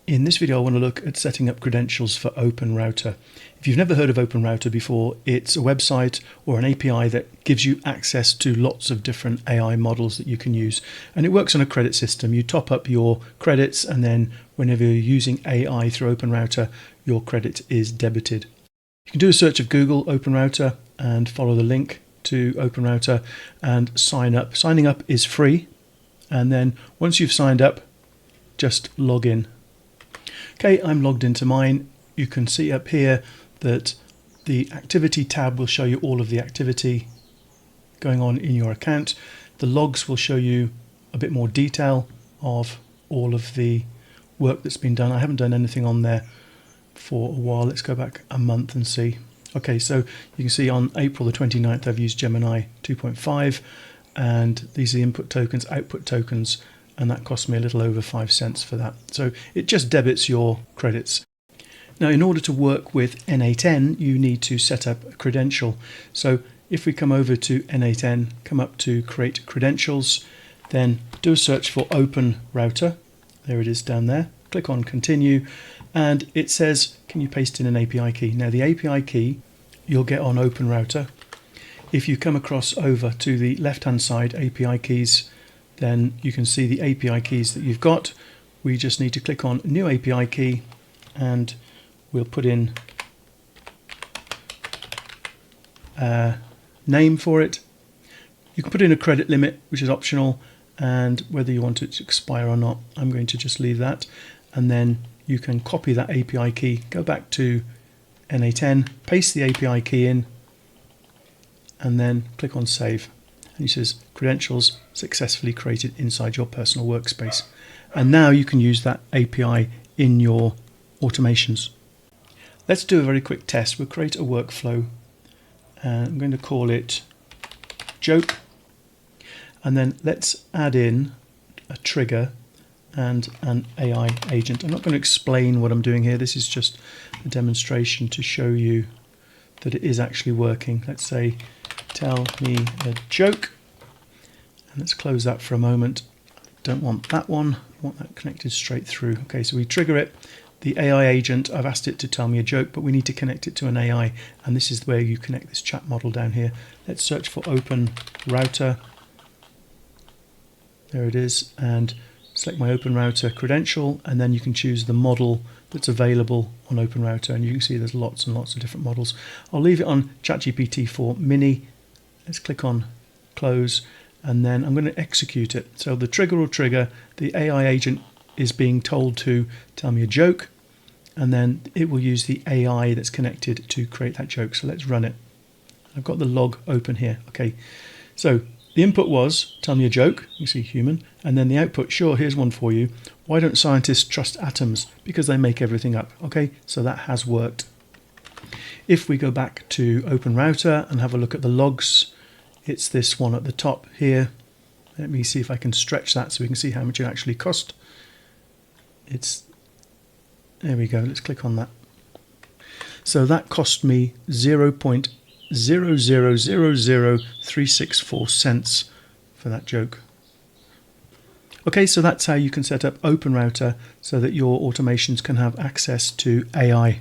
In this video I want to look at setting up credentials for OpenRouter. If you've never heard of OpenRouter before, it's a website or an API that gives you access to lots of different AI models that you can use. And it works on a credit system. You top up your credits and then whenever you're using AI through OpenRouter, your credit is debited. You can do a search of Google OpenRouter and follow the link to OpenRouter and sign up. Signing up is free, and then once you've signed up, just log in. Okay, I'm logged into mine. You can see up here that the activity tab will show you all of the activity going on in your account. The logs will show you a bit more detail of all of the work that's been done. I haven't done anything on there for a while. Let's go back a month and see. Okay, so you can see on April the 29th I've used Gemini 2.5 and these are the input tokens, output tokens, and that cost me a little over 5 cents for that. So it just debits your credits. Now in order to work with N8N you need to set up a credential. So if we come over to N8N, come up to create credentials, then do a search for OpenRouter. There it is down there. Click on continue and it says can you paste in an API key. Now the API key you'll get on OpenRouter. If you come across over to the left hand side API keys, then you can see the API keys that you've got. We just need to click on new API key and we'll put in a name for it. You can put in a credit limit, which is optional, and whether you want it to expire or not, I'm going to just leave that. And then you can copy that API key, go back to N8N, paste the API key in, and then click on save. And it says credentials successfully created inside your personal workspace. And now you can use that API in your automations. Let's do a very quick test. We'll create a workflow and I'm going to call it joke. And then let's add in a trigger and an AI agent. I'm not going to explain what I'm doing here. This is just a demonstration to show you that it is actually working. Let's say tell me a joke, and let's close that for a moment. Don't want that one, I want that connected straight through. Okay, so we trigger it. The AI agent, I've asked it to tell me a joke, but we need to connect it to an AI, and this is where you connect this chat model down here. Let's search for OpenRouter. There it is, and select my OpenRouter credential, and then you can choose the model that's available on OpenRouter, and you can see there's lots and lots of different models. I'll leave it on ChatGPT 4 Mini. Let's click on close, and then I'm going to execute it. So the trigger will trigger, the AI agent is being told to tell me a joke, and then it will use the AI that's connected to create that joke. So let's run it. I've got the log open here. Okay, so the input was tell me a joke, you see human, and then the output, sure, here's one for you. Why don't scientists trust atoms? Because they make everything up. Okay, so that has worked. If we go back to OpenRouter and have a look at the logs, it's this one at the top here. Let me see if I can stretch that so we can see how much it actually cost. There we go, let's click on that. So that cost me 0.0000364 cents for that joke. Okay, so that's how you can set up OpenRouter so that your automations can have access to AI.